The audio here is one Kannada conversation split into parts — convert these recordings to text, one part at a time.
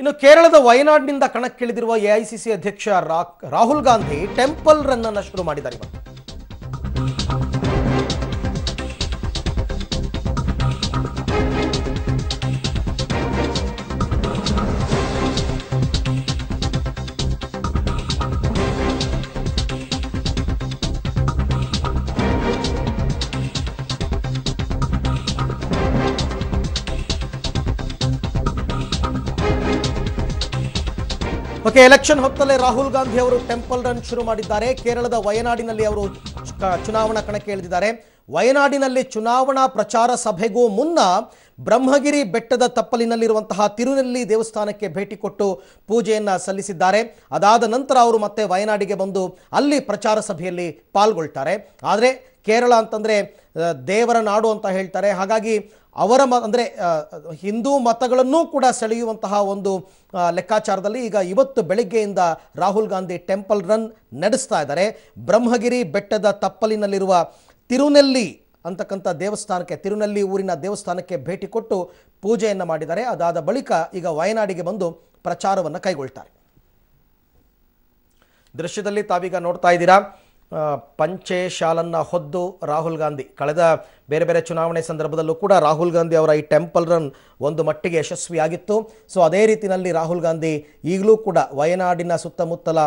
ಇನ್ನು ಕೇರಳದ ವಯನಾಡಿನಿಂದ ಕಣಕ್ಕಿಳಿದಿರುವ ಎಐಸಿಸಿ ಅಧ್ಯಕ್ಷ ರಾಹುಲ್ ಗಾಂಧಿ ಟೆಂಪಲ್ ರನ್ ಅನ್ನು ಶುರು ಮಾಡಿದ್ದಾರೆ ಇವತ್ತು. ಓಕೆ, ಎಲೆಕ್ಷನ್ ಹೊತ್ತಲ್ಲೇ ರಾಹುಲ್ ಗಾಂಧಿ ಅವರು ಟೆಂಪಲ್ ರನ್ ಶುರು ಮಾಡಿದ್ದಾರೆ. ಕೇರಳದ ವಯನಾಡಿನಲ್ಲಿ ಅವರು ಚುನಾವಣಾ ಕಣಕ್ಕೆ ಇಳಿದಿದ್ದಾರೆ. ವಯನಾಡಿನಲ್ಲಿ ಚುನಾವಣಾ ಪ್ರಚಾರ ಸಭೆಗೂ ಮುನ್ನ ಬ್ರಹ್ಮಗಿರಿ ಬೆಟ್ಟದ ತಪ್ಪಲಿನಲ್ಲಿರುವಂತಹ ತಿರುನೆಲ್ಲಿ ದೇವಸ್ಥಾನಕ್ಕೆ ಭೇಟಿ ಕೊಟ್ಟು ಪೂಜೆಯನ್ನು ಸಲ್ಲಿಸಿದ್ದಾರೆ. ಅದಾದ ನಂತರ ಅವರು ಮತ್ತೆ ವಯನಾಡಿಗೆ ಬಂದು ಅಲ್ಲಿ ಪ್ರಚಾರ ಸಭೆಯಲ್ಲಿ ಪಾಲ್ಗೊಳ್ತಾರೆ. ಆದರೆ ಕೇರಳ ಅಂತಂದರೆ ದೇವರ ನಾಡು ಅಂತ ಹೇಳ್ತಾರೆ. ಹಾಗಾಗಿ ಅವರ ಅಂದರೆ ಹಿಂದೂ ಮತಗಳನ್ನೂ ಕೂಡ ಸೆಳೆಯುವಂತಹ ಒಂದು ಲೆಕ್ಕಾಚಾರದಲ್ಲಿ ಈಗ ಇವತ್ತು ಬೆಳಗ್ಗೆಯಿಂದ ರಾಹುಲ್ ಗಾಂಧಿ ಟೆಂಪಲ್ ರನ್ ನಡೆಸ್ತಾ ಇದ್ದಾರೆ. ಬ್ರಹ್ಮಗಿರಿ ಬೆಟ್ಟದ ತಪ್ಪಲಿನಲ್ಲಿರುವ ತಿರುನೆಲ್ಲಿ ಅಂತಕ್ಕಂಥ ದೇವಸ್ಥಾನಕ್ಕೆ, ತಿರುನೆಲ್ಲಿ ಊರಿನ ದೇವಸ್ಥಾನಕ್ಕೆ ಭೇಟಿ ಕೊಟ್ಟು ಪೂಜೆಯನ್ನು ಮಾಡಿದ್ದಾರೆ. ಅದಾದ ಬಳಿಕ ಈಗ ವಯನಾಡಿಗೆ ಬಂದು ಪ್ರಚಾರವನ್ನು ಕೈಗೊಳ್ತಾರೆ. ದೃಶ್ಯದಲ್ಲಿ ತಾವೀಗ ನೋಡ್ತಾ ಇದ್ದೀರಾ, ಪಂಚೆ ಶಾಲನ್ನು ಹೊದ್ದು ರಾಹುಲ್ ಗಾಂಧಿ ಕಳೆದ ಬೇರೆ ಬೇರೆ ಚುನಾವಣೆ ಸಂದರ್ಭದಲ್ಲೂ ಕೂಡ ರಾಹುಲ್ ಗಾಂಧಿ ಅವರ ಈ ಟೆಂಪಲ್ ರನ್ ಒಂದು ಮಟ್ಟಿಗೆ ಯಶಸ್ವಿಯಾಗಿತ್ತು. ಸೊ ಅದೇ ರೀತಿಯಲ್ಲಿ ರಾಹುಲ್ ಗಾಂಧಿ ಈಗಲೂ ಕೂಡ ವಯನಾಡಿನ ಸುತ್ತಮುತ್ತಲ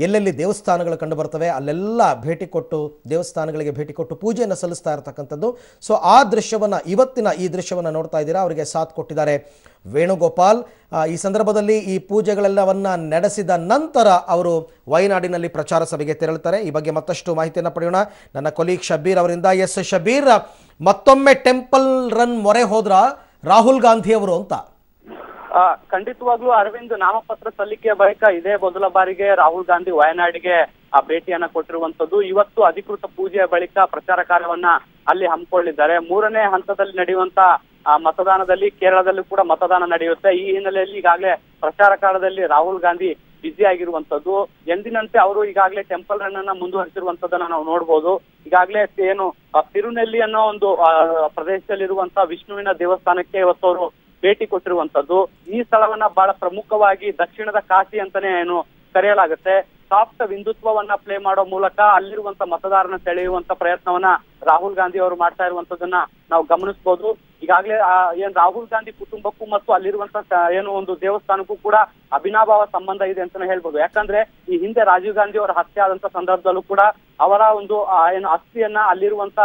ಎಲ್ಲೆಲ್ಲಿ ದೇವಸ್ಥಾನಗಳು ಕಂಡು ಬರ್ತವೆ ಅಲ್ಲೆಲ್ಲ ಭೇಟಿ ಕೊಟ್ಟು ದೇವಸ್ಥಾನಗಳಿಗೆ ಭೇಟಿ ಕೊಟ್ಟು ಪೂಜೆಯನ್ನು ಸಲ್ಲಿಸ್ತಾ ಇರತಕ್ಕಂಥದ್ದು. ಸೊ ಆ ದೃಶ್ಯವನ್ನು ಇವತ್ತಿನ ಈ ದೃಶ್ಯವನ್ನು ನೋಡ್ತಾ ಇದ್ದೀರಾ. ಅವರಿಗೆ ಸಾಥ್ ಕೊಟ್ಟಿದ್ದಾರೆ ವೇಣುಗೋಪಾಲ್. ಈ ಸಂದರ್ಭದಲ್ಲಿ ಈ ಪೂಜೆಗಳೆಲ್ಲವನ್ನ ನಡೆಸಿದ ನಂತರ ಅವರು ವಯನಾಡಿನಲ್ಲಿ ಪ್ರಚಾರ ಸಭೆಗೆ ತೆರಳುತ್ತಾರೆ. ಈ ಬಗ್ಗೆ ಮತ್ತಷ್ಟು ಮಾಹಿತಿಯನ್ನು ಪಡೆಯೋಣ ನನ್ನ ಕೊಲೀಗ್ ಶಬೀರ್ ಅವರಿಂದ. ಎಸ್ ಶಬೀರ್, ಮತ್ತೊಮ್ಮೆ ಟೆಂಪಲ್ ರನ್ ಮೊರೆ ಹೋದ್ರ ರಾಹುಲ್ ಗಾಂಧಿ ಅವರು ಅಂತ? ಖಂಡಿತವಾಗ್ಲೂ ಅರವಿಂದ್, ನಾಮಪತ್ರ ಸಲ್ಲಿಕೆಯ ಬಳಿಕ ಇದೇ ಮೊದಲ ಬಾರಿಗೆ ರಾಹುಲ್ ಗಾಂಧಿ ವಯನಾಡಿಗೆ ಭೇಟಿಯನ್ನ ಕೊಟ್ಟಿರುವಂತದ್ದು. ಇವತ್ತು ಅಧಿಕೃತ ಪೂಜೆಯ ಬಳಿಕ ಪ್ರಚಾರ ಕಾರ್ಯವನ್ನ ಅಲ್ಲಿ ಹಮ್ಮಿಕೊಳ್ಳಿದ್ದಾರೆ. ಮೂರನೇ ಹಂತದಲ್ಲಿ ನಡೆಯುವಂತ ಮತದಾನದಲ್ಲಿ ಕೇರಳದಲ್ಲೂ ಕೂಡ ಮತದಾನ ನಡೆಯುತ್ತೆ. ಈ ಹಿನ್ನೆಲೆಯಲ್ಲಿ ಈಗಾಗಲೇ ಪ್ರಚಾರ ಕಾರ್ಯದಲ್ಲಿ ರಾಹುಲ್ ಗಾಂಧಿ ಬ್ಯುಸಿ ಆಗಿರುವಂತದ್ದು. ಎಂದಿನಂತೆ ಅವರು ಈಗಾಗಲೇ ಟೆಂಪಲ್ ರನ್ ಅನ್ನ ಮುಂದುವರಿಸಿರುವಂತದನ್ನ ನಾವು ನೋಡ್ಬೋದು. ಈಗಾಗಲೇ ಏನು ತಿರುನೆಲ್ಲಿ ಅನ್ನೋ ಒಂದು ಪ್ರದೇಶದಲ್ಲಿರುವಂತಹ ವಿಷ್ಣುವಿನ ದೇವಸ್ಥಾನಕ್ಕೆ ಇವತ್ತು ಅವರು ಭೇಟಿ ಕೊಟ್ಟಿರುವಂತದ್ದು. ಈ ಸ್ಥಳವನ್ನ ಬಹಳ ಪ್ರಮುಖವಾಗಿ ದಕ್ಷಿಣದ ಕಾಶಿ ಅಂತಾನೆ ಏನು ಕರೆಯಲಾಗುತ್ತೆ. ಸಾಫ್ಟ್ ಹಿಂದುತ್ವವನ್ನ ಪ್ಲೇ ಮಾಡೋ ಮೂಲಕ ಅಲ್ಲಿರುವಂತ ಮತದಾರನ ಸೆಳೆಯುವಂತ ಪ್ರಯತ್ನವನ್ನ ರಾಹುಲ್ ಗಾಂಧಿ ಅವರು ಮಾಡ್ತಾ ಇರುವಂತದನ್ನ ನಾವು ಗಮನಿಸಬಹುದು. ಈಗಾಗಲೇ ಏನ್ ರಾಹುಲ್ ಗಾಂಧಿ ಕುಟುಂಬಕ್ಕೂ ಮತ್ತು ಅಲ್ಲಿರುವಂತ ಏನು ಒಂದು ದೇವಸ್ಥಾನಕ್ಕೂ ಕೂಡ ಅವಿನಾಭಾವ ಸಂಬಂಧ ಇದೆ ಅಂತಾನೆ ಹೇಳ್ಬೋದು. ಯಾಕಂದ್ರೆ ಈ ಹಿಂದೆ ರಾಜೀವ್ ಗಾಂಧಿ ಅವರ ಹತ್ಯೆ ಆದಂತ ಸಂದರ್ಭದಲ್ಲೂ ಕೂಡ ಅವರ ಒಂದು ಏನು ಅಸ್ಥಿಯನ್ನ ಅಲ್ಲಿರುವಂತ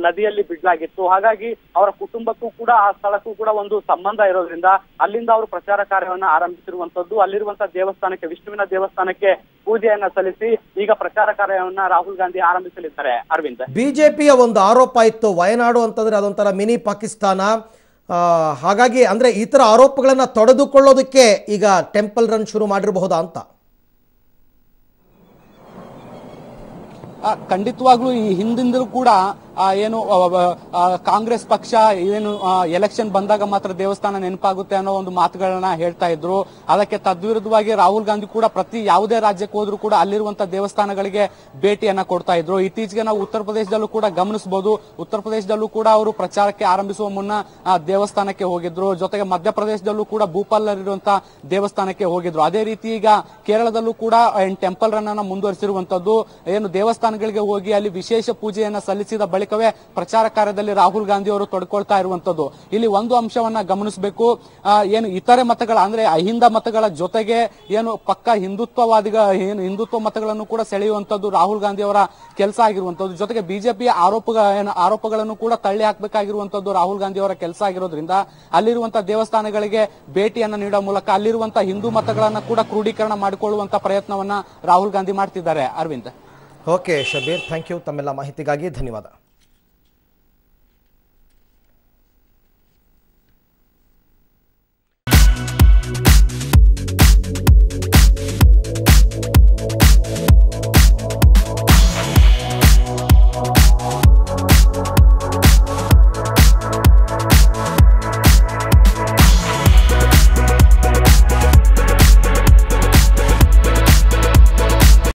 ನದಿಯಲ್ಲಿ ಬಿಡ್ಲಾಗಿತ್ತು. ಹಾಗಾಗಿ ಅವರ ಕುಟುಂಬಕ್ಕೂ ಕೂಡ ಆ ಸ್ಥಳಕ್ಕೂ ಕೂಡ ಒಂದು ಸಂಬಂಧ ಇರೋದ್ರಿಂದ ಅಲ್ಲಿಂದ ಅವರು ಪ್ರಚಾರ ಕಾರ್ಯವನ್ನ ಆರಂಭಿಸಿರುವಂತದ್ದು. ಅಲ್ಲಿರುವಂತ ದೇವಸ್ಥಾನಕ್ಕೆ, ವಿಷ್ಣುವಿನ ದೇವಸ್ಥಾನಕ್ಕೆ ಪೂಜೆಯನ್ನ ಸಲ್ಲಿಸಿ ಈಗ ಪ್ರಚಾರ ಕಾರ್ಯವನ್ನ ರಾಹುಲ್ ಗಾಂಧಿ ಆರಂಭಿಸಲಿದ್ದಾರೆ. ಅರವಿಂದ್, ಬಿಜೆಪಿಯ ಒಂದು ಆರೋಪ ಇತ್ತು, ವಯನಾಡು ಅಂತಂದ್ರೆ ಅದೊಂಥರ ಮಿನಿ ಪಾಕಿಸ್ತಾನ. ಹಾಗಾಗಿ ಅಂದ್ರೆ ಈ ತರ ಆರೋಪಗಳನ್ನ ತೊಡೆದುಕೊಳ್ಳೋದಕ್ಕೆ ಈಗ ಟೆಂಪಲ್ ರನ್ ಶುರು ಮಾಡಿರಬಹುದಾ ಅಂತ? ಖಂಡಿತವಾಗ್ಲೂ ಈ ಹಿಂದಿಂದಲೂ ಕೂಡ ಏನು ಕಾಂಗ್ರೆಸ್ ಪಕ್ಷ ಏನು ಎಲೆಕ್ಷನ್ ಬಂದಾಗ ಮಾತ್ರ ದೇವಸ್ಥಾನ ನೆನಪಾಗುತ್ತೆ ಅನ್ನೋ ಒಂದು ಮಾತುಗಳನ್ನ ಹೇಳ್ತಾ ಇದ್ರು. ಅದಕ್ಕೆ ತದ್ವಿರುದ್ಧವಾಗಿ ರಾಹುಲ್ ಗಾಂಧಿ ಕೂಡ ಯಾವುದೇ ರಾಜ್ಯಕ್ಕೆ ಹೋದ್ರೂ ಕೂಡ ಅಲ್ಲಿರುವಂತಹ ದೇವಸ್ಥಾನಗಳಿಗೆ ಭೇಟಿಯನ್ನ ಕೊಡ್ತಾ ಇದ್ರು. ಇತ್ತೀಚೆಗೆ ನಾವು ಉತ್ತರ ಪ್ರದೇಶದಲ್ಲೂ ಕೂಡ ಗಮನಿಸಬಹುದು. ಉತ್ತರ ಪ್ರದೇಶದಲ್ಲೂ ಕೂಡ ಅವರು ಪ್ರಚಾರಕ್ಕೆ ಆರಂಭಿಸುವ ಮುನ್ನ ದೇವಸ್ಥಾನಕ್ಕೆ ಹೋಗಿದ್ರು. ಜೊತೆಗೆ ಮಧ್ಯಪ್ರದೇಶದಲ್ಲೂ ಕೂಡ ಭೂಪಾಲಲ್ಲಿರುವಂತಹ ದೇವಸ್ಥಾನಕ್ಕೆ ಹೋಗಿದ್ರು. ಅದೇ ರೀತಿ ಈಗ ಕೇರಳದಲ್ಲೂ ಕೂಡ ಟೆಂಪಲ್ ರನ್ ಅನ್ನ ಮುಂದುವರಿಸಿರುವಂತದ್ದು. ಏನು ದೇವಸ್ಥಾನಗಳಿಗೆ ಹೋಗಿ ಅಲ್ಲಿ ವಿಶೇಷ ಪೂಜೆಯನ್ನ ಸಲ್ಲಿಸಿದ ಬಳಿಕವೇ ಪ್ರಚಾರ ಕಾರ್ಯದಲ್ಲಿ ರಾಹುಲ್ ಗಾಂಧಿ ಅವರು ತೊಡ್ಕೊಳ್ತಾ ಇರುವಂತದ್ದು. ಇಲ್ಲಿ ಒಂದು ಅಂಶವನ್ನ ಗಮನಿಸಬೇಕು. ಏನು ಇತರೆ ಮತಗಳ ಅಂದ್ರೆ ಅಹಿಂದ ಮತಗಳ ಜೊತೆಗೆ ಏನು ಪಕ್ಕ ಹಿಂದುತ್ವ ಮತಗಳನ್ನು ಕೂಡ ಸೆಳೆಯುವಂತದ್ದು ರಾಹುಲ್ ಗಾಂಧಿ ಅವರ ಕೆಲಸ ಆಗಿರುವಂತದ್ದು. ಜೊತೆಗೆ ಬಿಜೆಪಿಯ ಆರೋಪಗಳನ್ನು ಕೂಡ ತಳ್ಳಿ ಹಾಕಬೇಕಾಗಿರುವಂತದ್ದು ರಾಹುಲ್ ಗಾಂಧಿ ಅವರ ಕೆಲಸ ಆಗಿರೋದ್ರಿಂದ ಅಲ್ಲಿರುವಂತಹ ದೇವಸ್ಥಾನಗಳಿಗೆ ಭೇಟಿಯನ್ನ ನೀಡುವ ಮೂಲಕ ಅಲ್ಲಿರುವಂತಹ ಹಿಂದೂ ಮತಗಳನ್ನ ಕೂಡ ಕ್ರೋಢೀಕರಣ ಮಾಡಿಕೊಳ್ಳುವಂತ ಪ್ರಯತ್ನವನ್ನ ರಾಹುಲ್ ಗಾಂಧಿ ಮಾಡ್ತಿದ್ದಾರೆ. Arvind. Okay Shabir, thank you. ತಮ್ಮೆಲ್ಲ ಮಾಹಿತಿಗಾಗಿ ಧನ್ಯವಾದ.